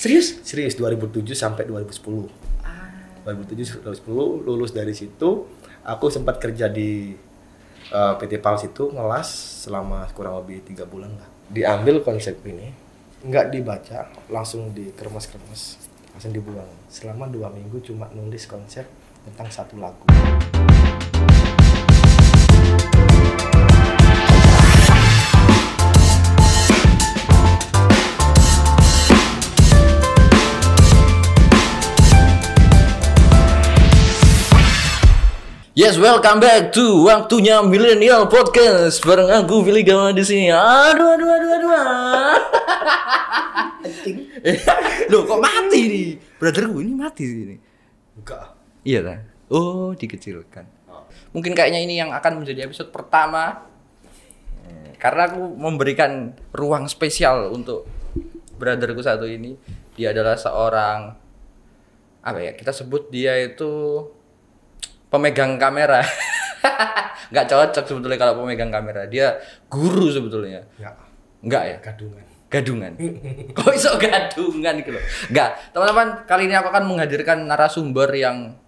Serius? Serius 2007 sampai 2010. 2007 2010 lulus dari situ, aku sempat kerja di PT Pals itu ngelas selama kurang lebih 3 bulan lah. Diambil konsep ini, nggak dibaca, langsung dikeremas-keremas, langsung dibuang. Selama 2 minggu cuma nulis konsep tentang satu lagu. Yes, welcome back to Waktunya Millennial Podcast bareng aku Billy Gawa di sini. Aduh. Anjing. Loh, kok mati nih? Brotherku ini mati sini. Enggak. Iya kan? Oh, dikecilkan. Mungkin kayaknya ini yang akan menjadi episode pertama. Karena aku memberikan ruang spesial untuk brotherku satu ini. Dia adalah seorang kita sebut dia itu pemegang kamera. Nggak cocok sebetulnya kalau pemegang kamera. Dia guru sebetulnya. Enggak ya? Gadungan. Kok iso gadungan gitu loh. Enggak. Teman-teman, kali ini aku akan menghadirkan narasumber yang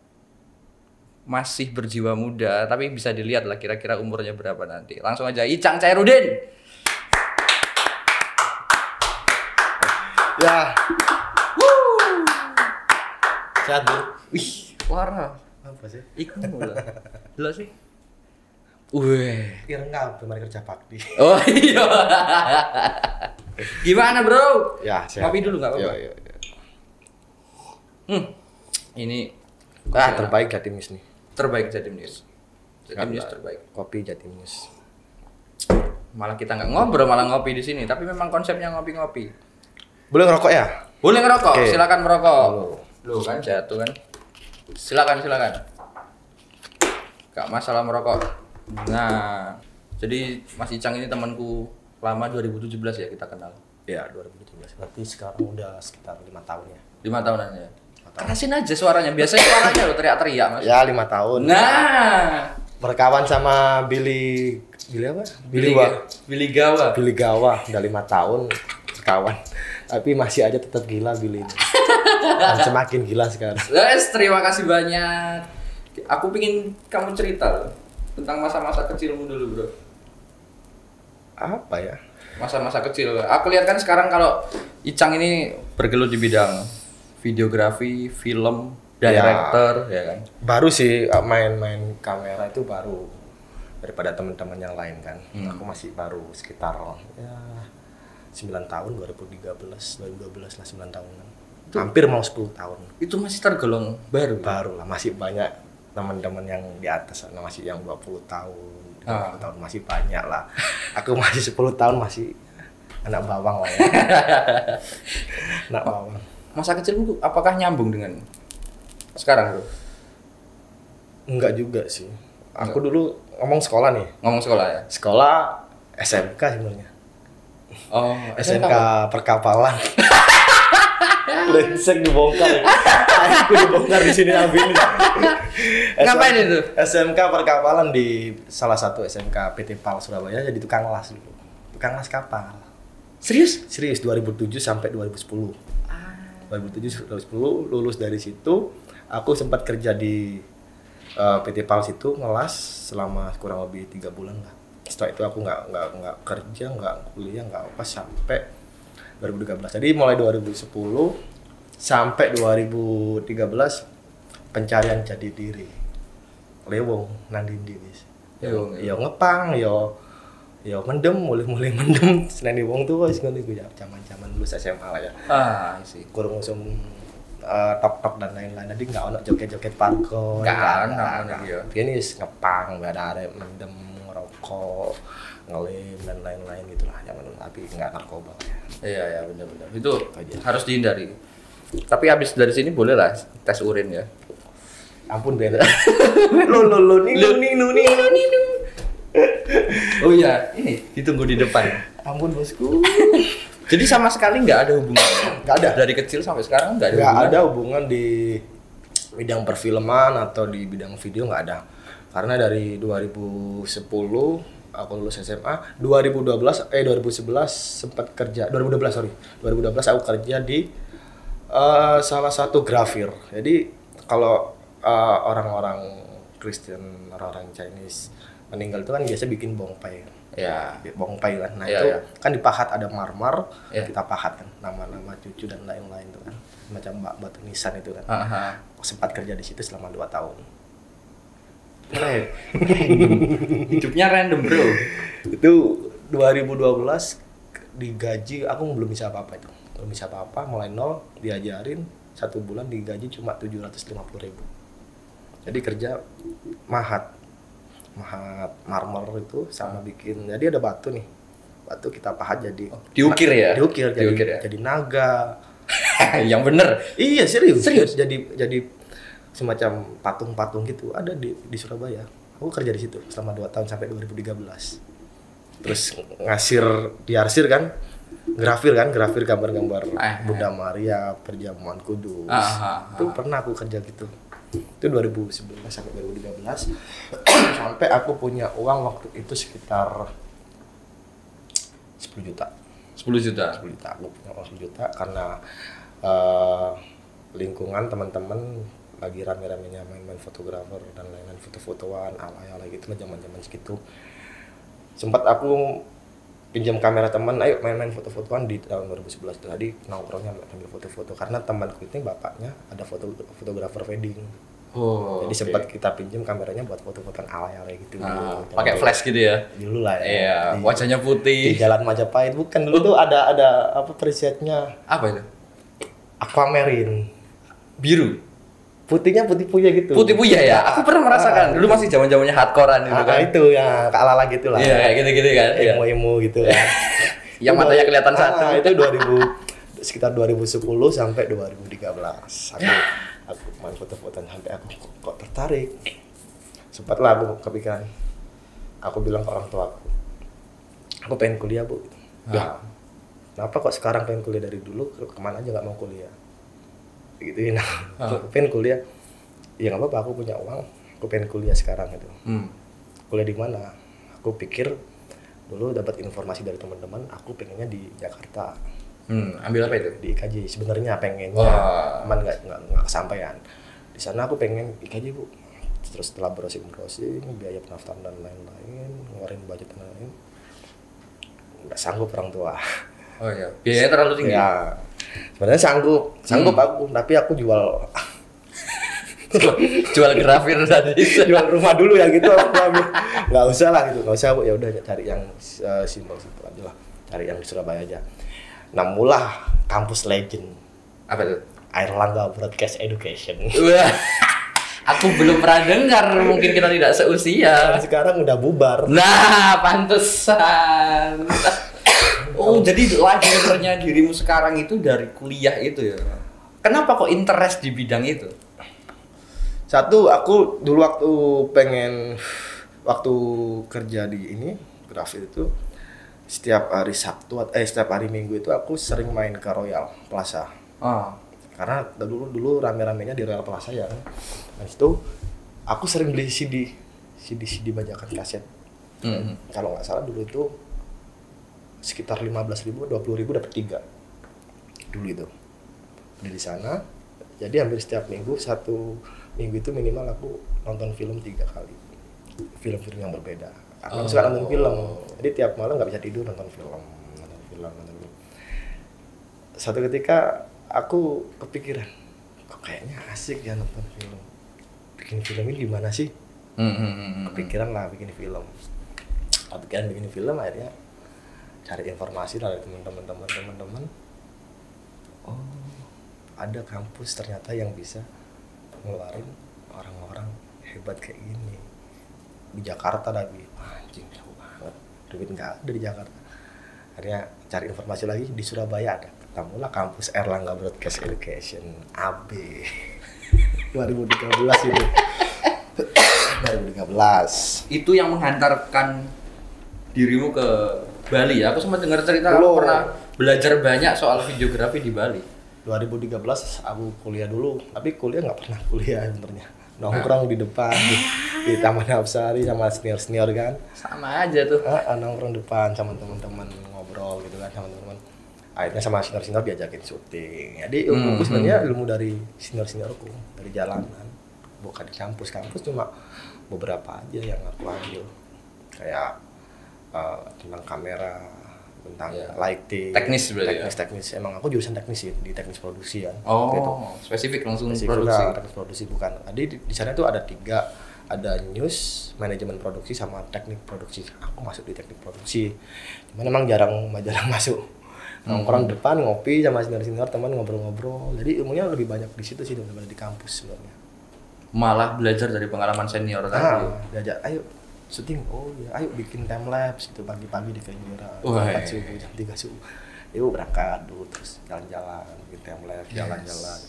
masih berjiwa muda, tapi bisa dilihat lah kira-kira umurnya berapa nanti. Langsung aja, Icang Chairudin. Ya. Sehat, Bu? Wih, warna. Apa sih? Iku lah. Dulu sih. Wih. Kira enggak kemarin kerja bakti. Oh iya. Gimana, Bro? Ya, sehat. Kopi dulu enggak apa-apa. Iya. Ini Terbaik Jatimus nih. terbaik Jatimus. Jatimus terbaik. Kopi Jatimus. Malah kita nggak ngobrol, malah ngopi di sini. Tapi memang konsepnya ngopi-ngopi. Boleh ngerokok ya? Boleh ngerokok, Oke. silakan merokok. Loh. Kan jatuh kan. Silakan. Gak masalah merokok. Nah, jadi Mas Icang ini temanku lama 2017 ya kita kenal. Ya, 2017. Berarti sekarang udah sekitar 5 tahun ya. 5 tahunan ya. Kerasin aja suaranya. Biasanya suaranya lo teriak-teriak, Mas. Ya, 5 tahun. Nah, Berkawan sama Billy apa? Billy Gawa. Billy Gawa udah 5 tahun berkawan. Tapi masih aja tetap gila Billy ini. Dan semakin gila sekarang. Guys, terima kasih banyak. Aku pingin kamu cerita loh tentang masa-masa kecilmu dulu, Bro. Apa ya? Masa-masa kecil. Aku lihat kan sekarang kalau Icang ini bergelut di bidang videografi, film, director, ya kan. Baru sih main kamera itu baru daripada teman-teman yang lain kan. Aku masih baru sekitar ya 9 tahun, 2013, 2012 lah 9 tahunan. Hampir mau 10 tahun. Itu masih tergolong baru. Baru lah, masih banyak teman-teman yang di atas, masih yang 20 tahun, 20 tahun masih banyak lah. Aku masih 10 tahun masih anak bawang lah ya. Anak bawang. Masa kecilmu apakah nyambung dengan sekarang, Bro? Enggak juga sih. Aku dulu ngomong sekolah nih. Ngomong sekolah ya? Sekolah SMK sebenarnya. Oh, SMK perkapalan. Brengsek dibongkar. Aku dibongkar di sini ambil. Ngapain itu? SMK perkapalan di salah satu SMK PT Pal Surabaya jadi tukang las dulu. Tukang las kapal. Serius? Serius 2007 sampai 2010. 2007 2010 lulus dari situ, aku sempat kerja di PT Pals itu ngelas selama kurang lebih 3 bulan lah. Setelah itu aku nggak kerja, nggak kuliah, nggak apa sampai 2013. Jadi mulai 2010 sampai 2013 pencarian jati diri. Lewong nandindi wis. Yo ngepang, yo mendem, mulai mendem. Seneni wong tuh wis ngono iku ya, zaman-zaman lulus SMA lah ya. Sih. Kurang usum top dan lain-lain. Jadi nggak ono joget-joget parko. Nggak ono ya. Ini wis ngepang, nggak ada arek mendem, ngerokok, ngelem dan lain-lain gitulah zaman tapi nggak narkoba ya. Iya benar-benar. Itu harus dihindari. Tapi habis dari sini boleh lah tes urin ya. Ampun Ben. Lo nih. Oh iya, ini ditunggu di depan. Ampun bosku. Jadi sama sekali nggak ada hubungannya. Nggak ada. Dari kecil sampai sekarang nggak ada Nggak hubungan. ada hubungan di bidang perfilman atau di bidang video nggak ada. Karena dari 2010 aku lulus SMA, 2011 sempat kerja. 2012 aku kerja di Salah satu grafir. Jadi kalau orang-orang Kristen, orang-orang Chinese meninggal itu kan biasa bikin bongpai. Ya. Bongpai kan. Nah Ya, itu ya. kan dipahat, ada marmer, Ya. kita pahat kan nama-nama cucu dan lain-lain itu kan. Macam batu nisan itu kan. Aha. Sempat kerja di situ selama 2 tahun. Random. Hidupnya random, bro. Itu 2012 digaji, aku belum bisa apa-apa itu. Belum bisa apa-apa, mulai nol, diajarin 1 bulan digaji cuma 750.000. Jadi kerja mahat marmer itu sama bikin. Jadi ada batu nih. Batu kita pahat jadi Diukir ya? Diukir jadi Diukir ya? jadi naga. Yang bener. Iya, serius. Serius? Jadi semacam patung-patung gitu ada di Surabaya. Aku kerja di situ selama 2 tahun sampai 2013. Terus diarsir kan, grafir gambar-gambar Bunda Maria, Perjamuan Kudus. Itu pernah aku kerja gitu. Itu 2011 sampai 2013. Sampai aku punya uang waktu itu sekitar 10 juta. 10 juta. 10 juta. Aku punya uang 10 juta karena lingkungan teman-teman lagi rame-ramenya main-main fotografer dan lain-lain, foto-fotoan ala-ala gitu lah zaman-zaman segitu. Sempat aku pinjam kamera teman, ayo main-main foto-fotoan di tahun 2011 itu. Tadi nongkrongnya ambil foto-foto karena temanku ini bapaknya ada fotografer wedding. Oh. Jadi sempat kita pinjam kameranya buat foto-fotoan ala-ala gitu. Pakai flash gitu ya. Dulu lah ya. Iya, wajahnya Di putih. Jalan Majapahit bukan dulu tuh ada apa presetnya Apa itu? aquamarine. Biru. Putihnya putih puya gitu. Putih puyah ya. Aku pernah merasakan. Dulu masih zaman-zamannya hardcorean gitu kan. Itu yang ala-ala gitu lah. Iya, kayak gitu-gitu kan. Iya. Emo-emo gitu kan. Yang matanya kelihatan satu. Itu sekitar 2010 sampai 2013. Aku main foto-fotoan sampai aku kok tertarik. Sempatlah aku kepikiran. Aku bilang ke orang tua aku pengen kuliah, Bu. Ya. Kenapa kok sekarang pengen kuliah dari dulu? Kemana aja nggak mau kuliah? Gituin. Aku pengen kuliah. Ya nggak apa-apa, aku punya uang. Aku pengen kuliah sekarang gitu. Kuliah di mana? Aku pikir dulu dapat informasi dari teman-teman. Aku pengennya di Jakarta. Ambil apa itu? Di IKJ sebenarnya pengennya, cuman nggak kesampaian. Di sana aku pengen IKJ, Bu. Terus setelah browsing biaya pendaftaran dan lain-lain, ngeluarin budget dan lain-lain, nggak sanggup orang tua. Oh iya, biayanya terlalu tinggi. Ya, sebenarnya sanggup aku, tapi aku jual grafir tadi. jual rumah dulu ya gitu. Nggak usah lah gitu, nggak usah, Bu. Ya udah cari yang simpel-simpel aja lah, cari yang di Surabaya aja. Namulah kampus legend. Apa itu? Airlangga Broadcast Education. Wah, aku belum pernah dengar. Mungkin kita tidak seusia. Sekarang udah bubar. Nah, pantesan. Oh, jadi lahirnya dirimu sekarang itu dari kuliah itu ya? Kenapa kok interest di bidang itu? Satu, aku dulu waktu kerja di grafir itu, setiap hari Minggu itu aku sering main ke Royal Plaza. Karena dulu rame-ramenya di Royal Plaza ya. Nah itu aku sering beli CD bajakan kaset. Kalau nggak salah dulu itu sekitar 15.000, 20.000 dapat 3 dulu itu. Beli di sana. Jadi hampir setiap minggu, 1 minggu itu minimal aku nonton film 3 kali. Film-film yang berbeda. Aku suka nonton film. Jadi tiap malam nggak bisa tidur nonton film. Satu ketika aku kepikiran, kok kayaknya asik ya nonton film. Bikin film ini gimana sih? Kepikiran lah bikin film. Bikin film akhirnya cari informasi dari teman-teman. Oh, ada kampus ternyata yang bisa ngeluarin orang-orang hebat kayak gini di Jakarta lagi. Anjing, jauh banget. Duit nggak ada di Jakarta. Akhirnya cari informasi lagi di Surabaya ada. Ketemulah kampus Airlangga Broadcast Education AB 2013 itu. 2013. Itu yang menghantarkan dirimu ke Bali ya? Aku sempat dengar cerita kamu pernah belajar banyak soal videografi di Bali. 2013 aku kuliah dulu, tapi kuliah nggak pernah kuliah sebenarnya. Nongkrong di depan di Taman Hapsari sama senior kan. Sama aja tuh. Nongkrong depan sama teman-teman ngobrol gitu kan sama teman-teman. akhirnya sama senior diajakin syuting. Jadi ilmuku sebenarnya ilmu dari seniorku, dari jalanan, bukan di kampus cuma beberapa aja yang aku ambil, kayak tentang kamera, tentang lighting, teknis. Emang aku jurusan teknis sih, di teknis produksi kan. Gitu. Spesifik langsung produksi. Teknis produksi bukan. Jadi di sana tuh ada 3, ada news, manajemen produksi, sama teknik produksi. Aku masuk di teknik produksi. Cuman emang jarang masuk. Nongkrong depan ngopi sama senior teman ngobrol-ngobrol. Jadi ilmunya lebih banyak di situ sih daripada di kampus sebenarnya. Malah belajar dari pengalaman senior tadi. Diajak, ayo syuting. Oh iya, ayo bikin time lapse gitu pagi-pagi di Kalimantan. Jam 3 subuh. Yuk berangkat dulu, terus jalan-jalan, bikin time lapse, jalan-jalan.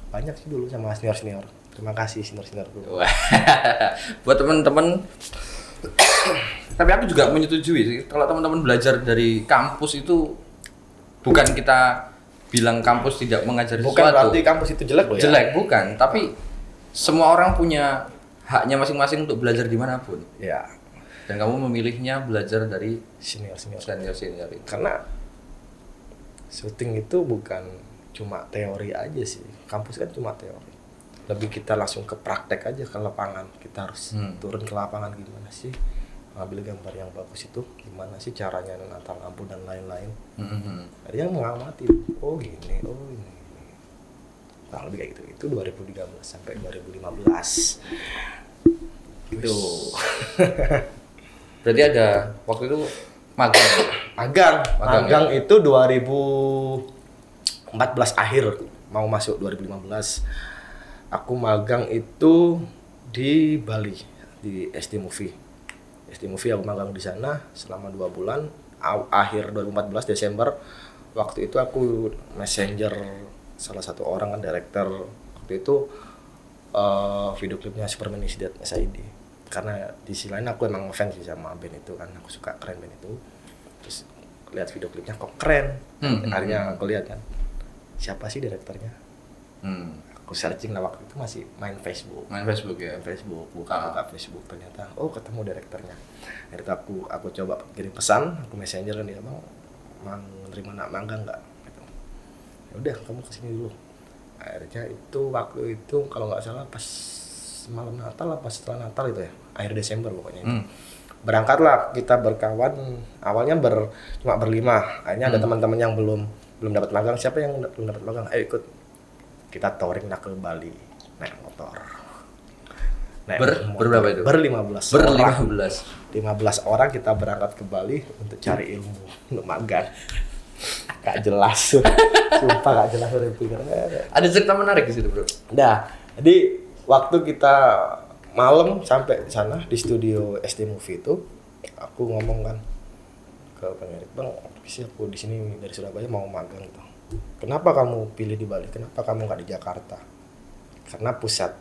Banyak sih dulu sama senior. Terima kasih senior dulu. Buat teman-teman, tapi aku juga menyetujui sih kalau teman-teman belajar dari kampus itu bukan kita bilang kampus tidak mengajari sesuatu. Bukan berarti kampus itu jelek loh ya. Jelek bukan, tapi semua orang punya haknya masing-masing untuk belajar dimanapun. Ya. Dan kamu memilihnya belajar dari senior itu. Karena syuting itu bukan cuma teori aja sih. Kampus kan cuma teori. Lebih kita langsung ke praktek aja, ke lapangan. Kita harus turun ke lapangan, gimana sih ngambil gambar yang bagus itu, gimana sih caranya menata lampu dan lain-lain. Ada yang mengamati, oh ini. Kurang lebih kayak gitu. Itu 2013 sampai 2015. Gitu. Berarti ada waktu itu magang itu 2014 akhir mau masuk 2015. Aku magang itu di Bali, di SD Movie aku magang di sana selama 2 bulan. Akhir 2014 Desember, waktu itu aku messenger salah satu orang kan, director waktu itu, video klipnya Superman is Dead SID. Karena di sisi lain aku emang fans sih sama band itu kan, aku suka keren band itu. Terus lihat video klipnya kok keren. Akhirnya aku lihat kan, siapa sih direkturnya? Aku searching lah, waktu itu masih main Facebook ya. Buka Facebook, ternyata ketemu direkturnya. Akhirnya aku coba kirim pesan, aku messenger kan dia, bang menerima nak magang nggak? Gitu. Ya udah, kamu kesini dulu. Akhirnya itu waktu itu kalau nggak salah pas malam Natal apa setelah Natal itu ya, akhir Desember pokoknya itu. Berangkatlah kita berkawan, awalnya cuma berlima. Akhirnya ada teman-teman yang belum dapat magang. Siapa yang belum dapat magang? Ayo ikut. Kita touring ke Bali, naik motor. Berberapa itu? Ber-15 orang kita berangkat ke Bali untuk cari ilmu, untuk magang. Gak jelas. Sumpah gak jelas. Ada cerita menarik di situ, bro. Nah, jadi waktu kita malam sampai di sana di studio SD Movie itu, aku ngomong kan ke Bang Erik, bang, aku di sini dari Surabaya mau magang gitu. Kenapa kamu pilih di Bali? Kenapa kamu nggak di Jakarta? Karena pusat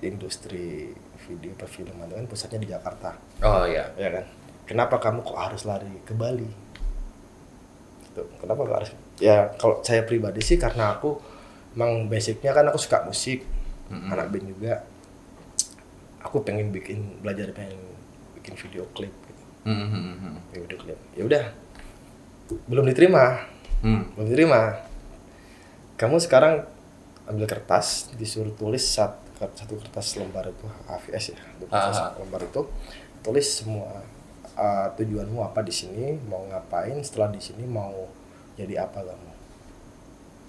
industri video perfilman kan pusatnya di Jakarta. Oh iya. Ya kan. Kenapa kamu kok harus lari ke Bali? Gitu. Kenapa kok harus? Ya kalau saya pribadi sih karena aku emang basicnya kan aku suka musik, anak band juga. Aku pengen belajar bikin video klip gitu. Video klip. Ya udah. Belum diterima. Kamu sekarang ambil kertas, disuruh tulis satu kertas lembar itu HVS ya, lembar itu tulis semua tujuanmu apa di sini, mau ngapain, setelah di sini mau jadi apa kamu.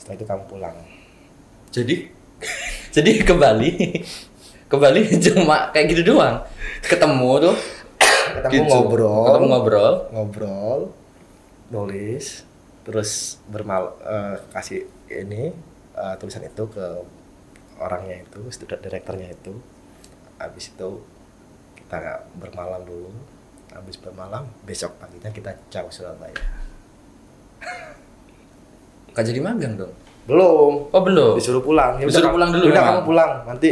Setelah itu kamu pulang. Jadi ke Bali cuma kayak gitu doang. Ketemu gitu. ngobrol, nulis, terus kasih ini tulisan itu ke orangnya itu, direkturnya itu. Habis itu kita bermalam dulu. Habis bermalam, besok paginya kita caw Surabaya. Gak jadi magang dong? Belum. Oh belum? Disuruh pulang. Ya disuruh pulang dulu. Udah kamu pulang, nanti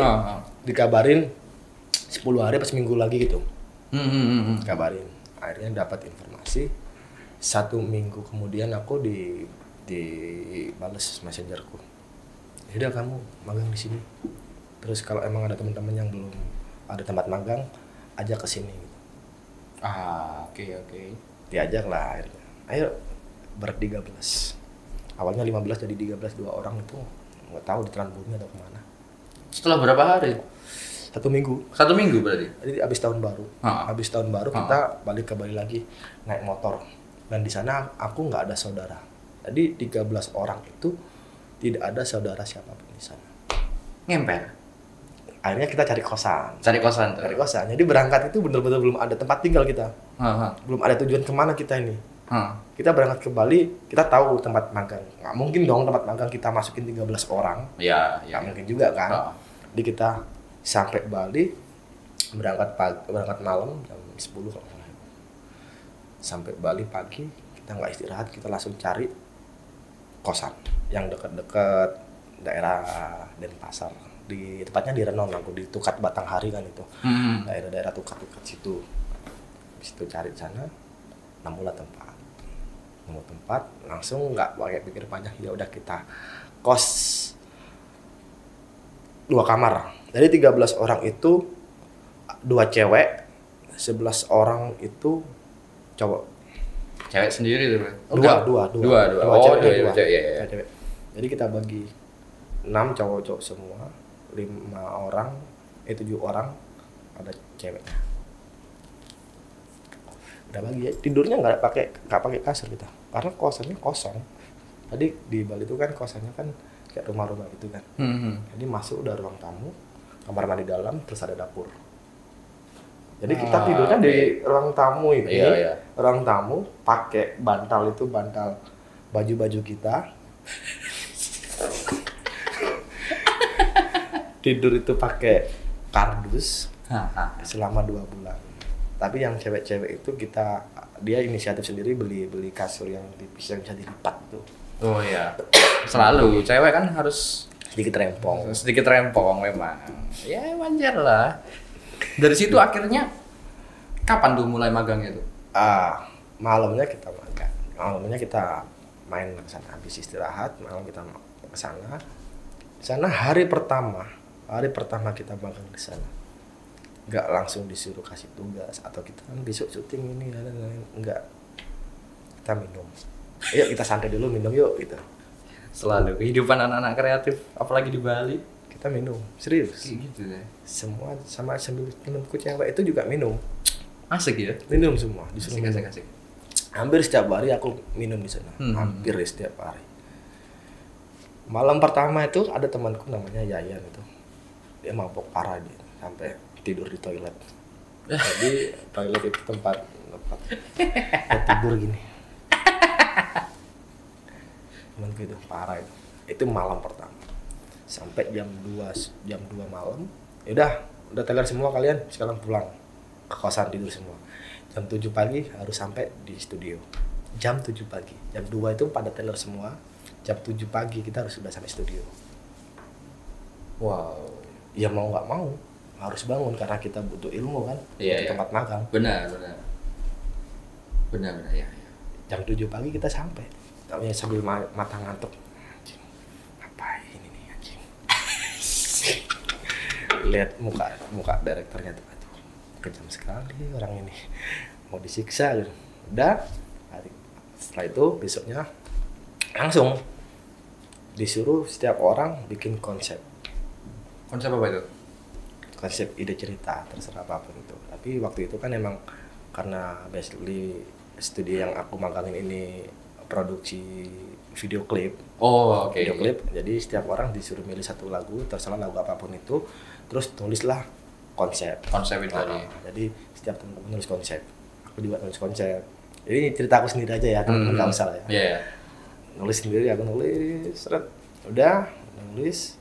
dikabarin 10 hari pas minggu lagi gitu. Kabarin. Akhirnya dapat informasi 1 minggu kemudian aku dibales messengerku. Ya udah kamu magang di sini. Terus kalau emang ada teman-teman yang belum ada tempat magang, ajak ke sini. Oke. Diajak lah akhirnya. Ayo ber-13. Awalnya 15 jadi 13, 2 orang itu nggak tahu ditelan bumi atau kemana. Setelah berapa hari? 1 minggu. 1 minggu berarti? Jadi habis tahun baru. Habis tahun baru kita balik ke Bali lagi naik motor. Dan di sana aku nggak ada saudara. Jadi 13 orang itu tidak ada saudara siapapun di sana. Ngemper? Akhirnya kita cari kosan. Cari kosan tuh? Cari kosan. Jadi berangkat itu bener-bener belum ada tempat tinggal kita. Belum ada tujuan kemana kita ini. Kita berangkat ke Bali, kita tahu tempat magang. Nggak mungkin dong tempat magang kita masukin 13 orang. Iya. Nggak mungkin juga kan. Jadi kita sampai Bali, berangkat malam jam 10 kalau nggak salah. Sampai Bali pagi, kita nggak istirahat, kita langsung cari kosan yang dekat-dekat daerah Denpasar. Tepatnya di Renon, aku di Tukat Batanghari kan itu. Daerah-daerah Tukat situ. Habis itu cari sana, nemulah tempat. Nemu tempat, langsung nggak pakai pikir panjang, ya udah kita kos 2 kamar. Jadi 13 orang itu 2 cewek, 11 orang itu cowok. Cewek sendiri tuh? Dua cewek. Cewek. Jadi kita bagi 6 cowok semua, 5 orang, 7 orang ada ceweknya. Udah bagi ya. Tidurnya nggak pakai kasur kita, karena kosannya kosong. Tadi di Bali itu kan kosannya kan kayak rumah-rumah gitu kan. Jadi masuk udah ruang tamu, kamar mandi dalam, terus ada dapur. Jadi kita tidurnya di ruang tamu ini. Iya. Ruang tamu pakai bantal baju-baju kita. Tidur itu pakai kardus selama 2 bulan. Tapi yang cewek-cewek itu dia inisiatif sendiri beli kasur yang tipis yang bisa dilipat tuh. Oh iya. Selalu cewek kan harus sedikit rempong memang. Ya wajar lah. Dari situ akhirnya kapan tuh mulai magangnya tuh? Malamnya kita magang. Malamnya kita main ke sana, habis istirahat, malam kita ke sana. Di sana hari pertama kita magang di sana. Enggak langsung disuruh kasih tugas atau kita kan besok syuting ini enggak. Kita minum. Ayo kita santai dulu, minum yuk gitu. Selalu kehidupan anak-anak kreatif, apalagi di Bali. Kita minum, serius. Gitu ya. Semua sama temanku cewek itu juga minum. Asik ya? Minum semua, disuruh minum. Asik. Hampir setiap hari aku minum di sana. Hampir setiap hari. Malam pertama itu ada temanku namanya Yayan itu. Dia mabok parah dia, sampai tidur di toilet. Jadi toilet itu tempat tidur gini. Temanku itu parah itu. Itu malam pertama. Sampai jam 2 malam. Ya udah teler semua kalian, sekarang pulang ke kosan tidur semua. Jam 7 pagi harus sampai di studio. Jam 7 pagi. Jam 2 itu pada teler semua. Jam 7 pagi kita sudah sampai studio. Wow. Ya mau nggak mau harus bangun karena kita butuh ilmu kan. Butuh tempat magang. Benar ya. Jam 7 pagi kita sampai. Tapi sambil mata ngantuk. Anjing. Ngapain ini anjing? Lihat muka direkturnya tuh. Kejam sekali orang ini, mau disiksa gitu. Udah, setelah itu besoknya langsung disuruh setiap orang bikin konsep. Konsep apa itu? Konsep ide cerita, terserah apapun itu. Tapi waktu itu kan emang karena basically studio yang aku magangin ini produksi video klip. Oh, oke. Video klip. Jadi setiap orang disuruh milih satu lagu, terserah lagu apapun itu, terus tulislah konsep itu tadi. Jadi setiap teman-teman nulis konsep, aku juga nulis konsep. Jadi cerita aku sendiri aja ya, teman-teman nggak usah lah ya. Yeah. Nulis sendiri, aku nulis, udah nulis,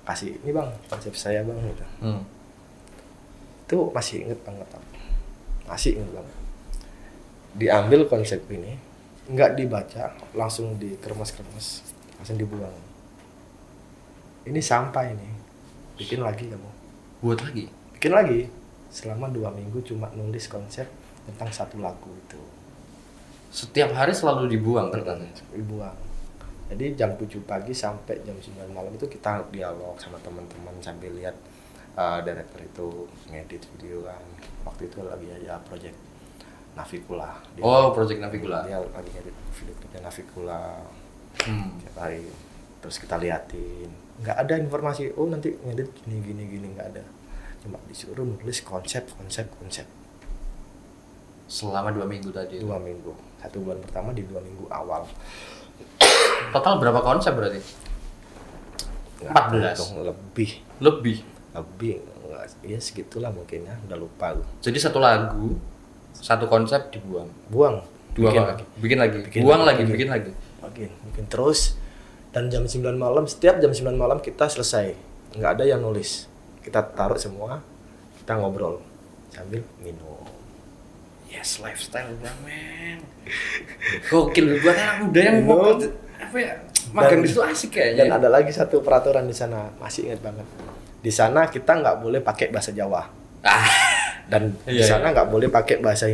kasih ini bang konsep saya bang gitu. Itu masih inget banget aku, masih inget banget. Diambil konsep ini, nggak dibaca, langsung dikeremas-keremas, langsung dibuang. Ini sampah ini, bikin lagi kamu. Buat lagi? Bikin lagi. Selama 2 minggu cuma nulis konsep tentang satu lagu itu. Setiap hari selalu dibuang kertasnya? Dibuang. Jadi jam 7 pagi sampai jam 9 malam itu kita dialog sama teman-teman sambil lihat director itu ngedit video kan. Waktu itu lagi aja project Navikula. Project Navikula. Dia lagi ngedit video klipnya Navikula. Tiap hari. Terus kita liatin. Nggak ada informasi, oh nanti ngedit gini, nggak ada. Cuma disuruh nulis konsep. Selama 2 minggu tadi. 2 minggu. 1 bulan pertama di 2 minggu awal. Total berapa konsep berarti? 14. Lebih. Nggak, ya segitulah mungkin ya, udah lupa gue. Jadi satu lagu, satu konsep dibuang. Bikin lagi. Bikin lagi. Terus dan jam 9 malam, setiap jam 9 malam kita selesai. Nggak ada yang nulis. Kita taruh semua, kita ngobrol sambil minum. Yes, lifestyle men. Gokil buat anak muda yang mau apa ya? Magang di situ asik kayaknya. Dan ada lagi satu peraturan di sana, masih ingat banget. Di sana kita nggak boleh pakai bahasa Jawa. Dan di sana nggak boleh pakai bahasa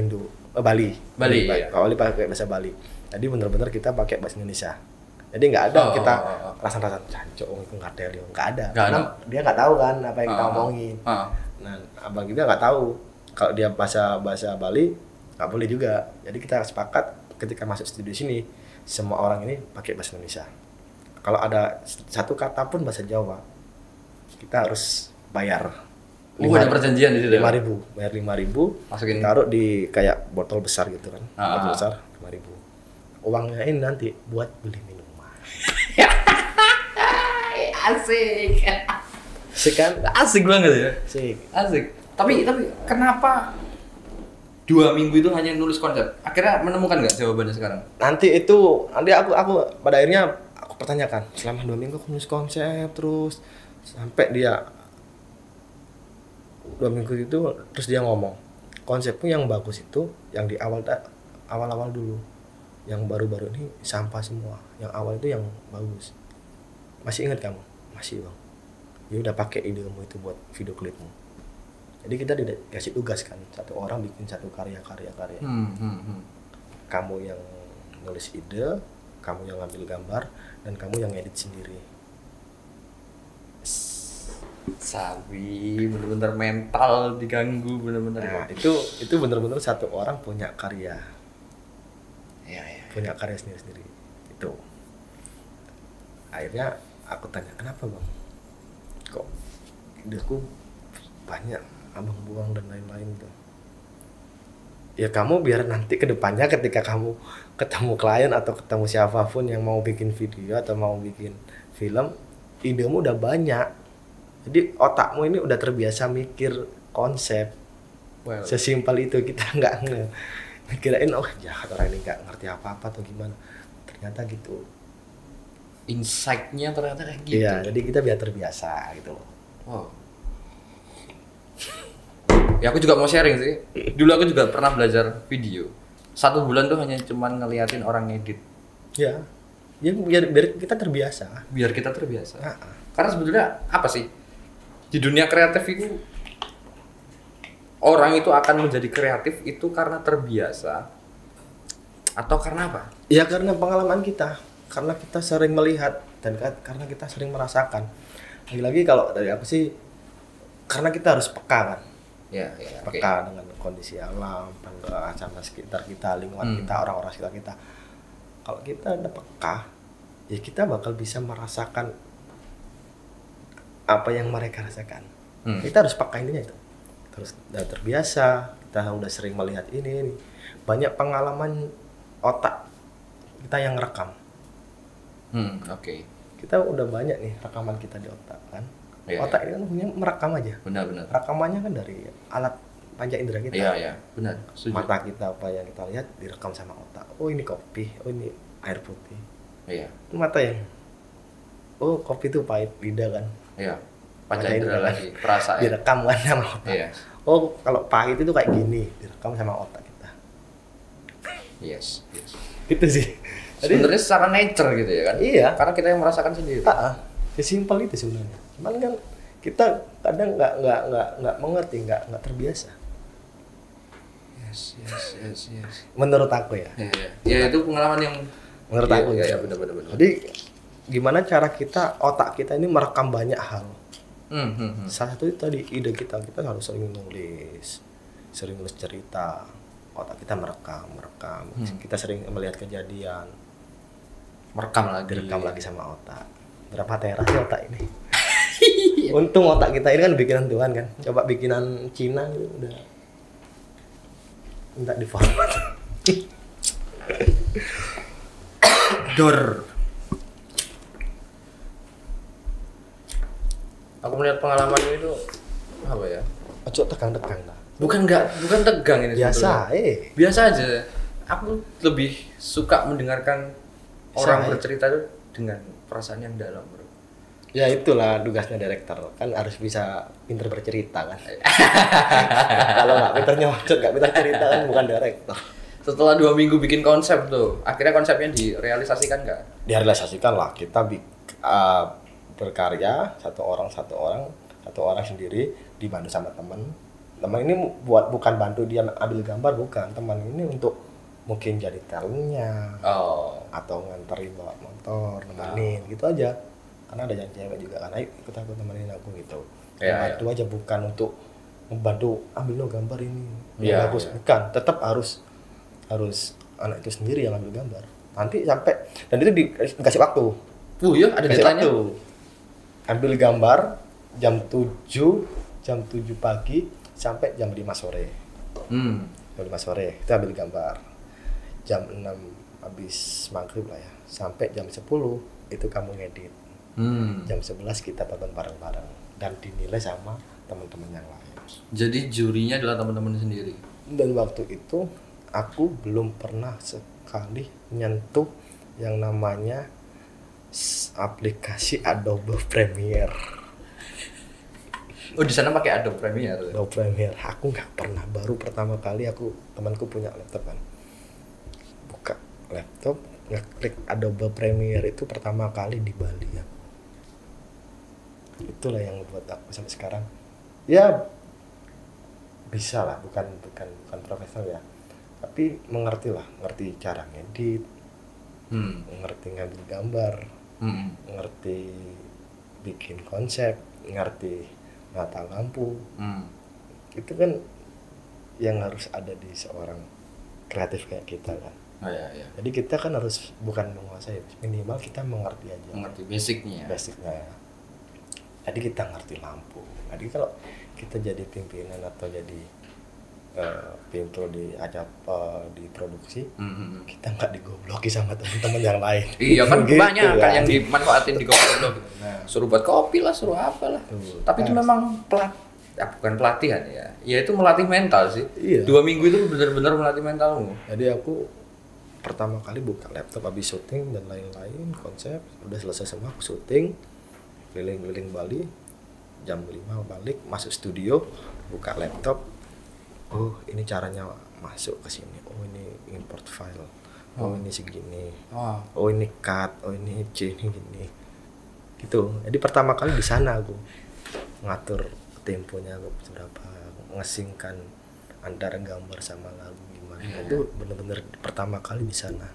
Bali. Nggak boleh pakai bahasa Bali. Jadi benar-benar kita pakai bahasa Indonesia. Jadi nggak ada kita rasa-rasa cancok itu ngadel, nggak ada. Karena dia nggak tahu kan apa yang kita omongin. Nah, abang kita nggak tahu kalau dia bahasa Bali nggak boleh juga. Jadi kita sepakat ketika masuk studio sini semua orang ini pakai bahasa Indonesia. Kalau ada satu kata pun bahasa Jawa, kita harus bayar. Ada perjanjian di situ. 5.000, bayar 5.000. Masukin. Taruh di kayak botol besar gitu kan. Botol besar 5.000. Uangnya ini nanti buat beli minuman. Asik. Asik kan? Asik banget ya. Asik. Tapi kenapa 2 minggu itu hanya nulis konsep? Akhirnya menemukan nggak jawabannya sekarang? Nanti aku pada akhirnya aku pertanyakan selama 2 minggu aku nulis konsep terus sampai dia 2 minggu itu terus dia ngomong konsepnya yang bagus itu yang di awal dulu, yang baru-baru ini sampah semua, yang awal itu yang bagus. Masih ingat kamu? Masih bang. Ya udah pakai idemu itu buat video klipmu. Jadi kita dikasih tugas kan, satu orang bikin satu karya. Kamu yang nulis ide, kamu yang ngambil gambar, dan kamu yang edit sendiri. Sabi, bener-bener mental diganggu, bener-bener. Nah, itu bener-bener satu orang punya karya. Ya. Punya karya sendiri-sendiri. Itu. Akhirnya aku tanya, kenapa bang? Kok ideku banyak, abang buang dan lain-lain tuh. Ya kamu biar nanti ke depannya ketika kamu ketemu klien atau ketemu siapapun yang mau bikin video atau mau bikin film, idemu udah banyak. Jadi otakmu ini udah terbiasa mikir konsep. Sesimpel itu, kita nggak mikirain jahat orang ini nggak ngerti apa-apa atau gimana. Ternyata gitu. Insight-nya ternyata kayak gitu. Iya, jadi kita biar terbiasa gitu loh. Wow. Ya aku juga mau sharing sih. Dulu aku juga pernah belajar video. 1 bulan tuh hanya cuman ngeliatin orang ngedit. Ya biar kita terbiasa. Karena sebetulnya apa sih? Di dunia kreatif itu orang itu akan menjadi kreatif itu karena terbiasa atau karena apa? Ya karena pengalaman kita. Karena kita sering melihat dan karena kita sering merasakan. Lagi-lagi kalau dari aku sih karena kita harus peka kan. Ya, peka dengan kondisi alam, sama sekitar kita, lingkungan kita, orang-orang sekitar kita. Kalau kita udah peka, ya kita bakal bisa merasakan apa yang mereka rasakan. Kita harus peka intinya itu. Terus udah terbiasa, kita udah sering melihat ini. Banyak pengalaman otak kita yang rekam. Kita udah banyak nih rekaman kita di otak kan. Otak ini kan punya merekam aja. Benar. Rekamannya kan dari alat panca indera kita. Iya, benar. Setuju. Mata kita apa yang kita lihat direkam sama otak. Oh ini kopi, oh ini air putih. Iya. Itu mata yang. Oh kopi itu pahit, lidah kan. Iya. Panca indera lagi, perasaan. Direkam kan sama otak. Iya. Oh kalau pahit itu kayak gini, direkam sama otak kita. Yes. Gitu sih. Sebenarnya secara nature gitu ya kan? Iya. Karena kita yang merasakan sendiri. Sesimpel itu sebenarnya. Cuman kan kita kadang nggak mengerti, nggak terbiasa. Yes. Menurut aku ya. Ya itu pengalaman yang menurut aku. Iya, benar. Jadi gimana cara otak kita ini merekam banyak hal. Salah satu itu tadi ide kita harus sering nulis cerita. Otak kita merekam. Kita sering melihat kejadian. direkam lagi sama otak. Berapa tera sih otak ini? Untung otak kita ini kan bikinan Tuhan kan. Coba bikinan Cina itu udah minta di format. Dor. Aku melihat pengalaman itu apa ya? Ojo tegang-tegang lah. Bukan tegang ini. Biasa, sebetulnya. Biasa aja. Aku lebih suka mendengarkan orang bercerita itu dengan perasaan yang dalam, bro. Ya itulah tugasnya direktur, kan harus bisa pinter bercerita kan. Kalau nggak pinter nyocot, nggak pinter cerita kan bukan direktur. Setelah 2 minggu bikin konsep tuh, akhirnya konsepnya direalisasikan nggak? Direalisasikan lah, kita berkarya satu orang sendiri dibantu sama teman ini bukan bantu dia ambil gambar, bukan, teman ini untuk mungkin jadi talentnya atau nganterin bawa motor, nemenin gitu aja, karena ada yang cewek juga kan, ayo ikut aku temenin aku gitu. Itu aja, bukan untuk membantu ambil lo gambar ini bagus, bukan, tetap harus anak itu sendiri yang ambil gambar nanti sampai, dan itu dikasih waktu. Ya ada deadline-nya. Ambil gambar jam 7 pagi sampai jam 5 sore. Jam 5 sore itu ambil gambar. Jam 6 habis maghrib lah ya. Sampai jam 10 itu kamu ngedit. Jam 11 kita tonton bareng-bareng dan dinilai sama teman-teman yang lain. Jadi jurinya adalah teman-teman sendiri. Dan waktu itu aku belum pernah sekali menyentuh yang namanya aplikasi Adobe Premiere. Oh, di sana pakai Adobe Premiere. Adobe Premiere. Aku nggak pernah, baru pertama kali temanku punya laptop kan. Buka laptop, ngeklik Adobe Premiere itu pertama kali di Bali ya. Itulah yang buat aku sampai sekarang. Ya bisa lah, bukan profesional ya. Tapi ngerti cara ngedit, ngerti ngambil gambar, ngerti bikin konsep, ngerti nata lampu. Itu kan yang harus ada di seorang kreatif kayak kita kan. Iya. Jadi kita kan harus bukan menguasai, minimal kita mengerti aja. Mengerti basicnya. Jadi kita ngerti lampu. Jadi kalau kita jadi pimpinan atau jadi pintu di produksi, kita nggak digobloki sama teman-teman yang lain. Iya kan gitu, banyak kan yang gitu. dimanfaatin di goblok. Suruh buat kopi lah, suruh apa lah. Tapi itu memang bukan pelatihan ya. Ya itu melatih mental sih. Iya. 2 minggu itu benar-benar melatih mentalmu. Jadi aku pertama kali buka laptop habis syuting dan lain-lain, konsep udah selesai semua, aku syuting keliling-keliling Bali, jam 5 balik, masuk studio, buka laptop. Oh, ini caranya masuk ke sini. Oh, ini import file. Oh, ini segini. Oh, ini cut. Oh, ini C, ini gini. Gitu. Jadi pertama kali di sana aku ngatur temponya, aku berapa ngesingkan antara gambar sama lagu gimana. Itu benar-benar pertama kali di sana.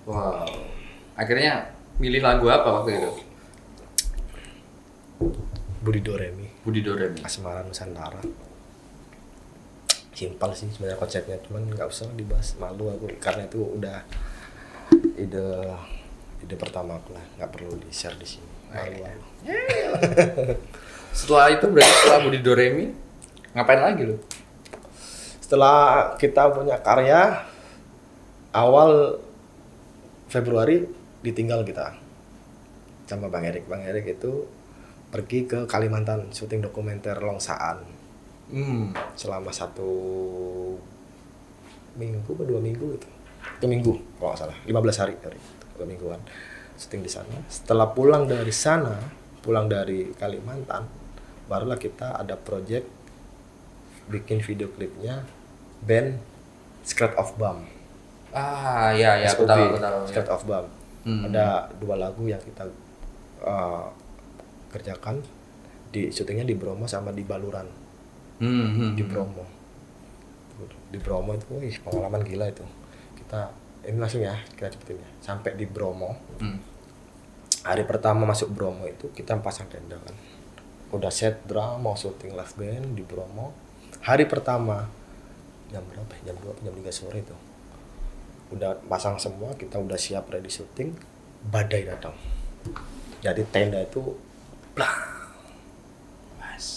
Wow. Akhirnya milih lagu apa waktu itu? Budi Doremi. Asmara Nusantara. Simpel sih sebenarnya konsepnya, cuman nggak usah dibahas, malu aku karena itu udah ide pertama aku lah, nggak perlu di share di sini. Malu aku. Setelah itu berarti setelah Budi Doremi ngapain lagi lo? Setelah kita punya karya, awal Februari ditinggal kita sama Bang Erik itu pergi ke Kalimantan syuting dokumenter Longsaan. Selama 1 minggu atau 2 minggu gitu. 1 minggu kalau nggak salah, 15 hari 2 mingguan syuting di sana. Setelah pulang dari Kalimantan, barulah kita ada project bikin video klipnya band Secret of Bomb. Ya, aku tahu. Secret of Bomb. Ada 2 lagu yang kita kerjakan, di syutingnya di Bromo sama di Baluran. Di Bromo itu pengalaman gila itu. Kita ini langsung ya kita cepetin ya, sampai di Bromo. Hari pertama masuk Bromo itu kita pasang tenda kan, udah set drum, mau syuting live band di Bromo. Hari pertama jam berapa? Jam 2 jam 3 sore itu udah pasang semua, kita udah siap ready syuting, badai datang. Jadi tenda itu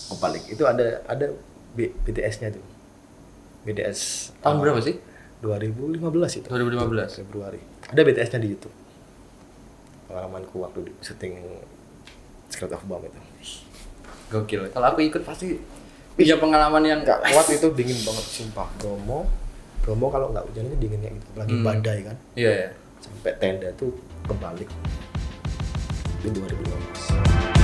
kebalik. Itu ada BTS-nya tuh. BTS Tahun berapa sih? 2015 itu. 2015. Februari. Ada BTS-nya di YouTube. Pengalamanku waktu di syuting Secret of Bomb itu. Gokil. Kalau aku ikut pasti punya pengalaman yang Nggak kuat, itu dingin banget sumpah. Bromo kalau nggak hujan itu dinginnya itu, lagi badai kan. Iya ya. Sampai tenda tuh kebalik. Itu 2015.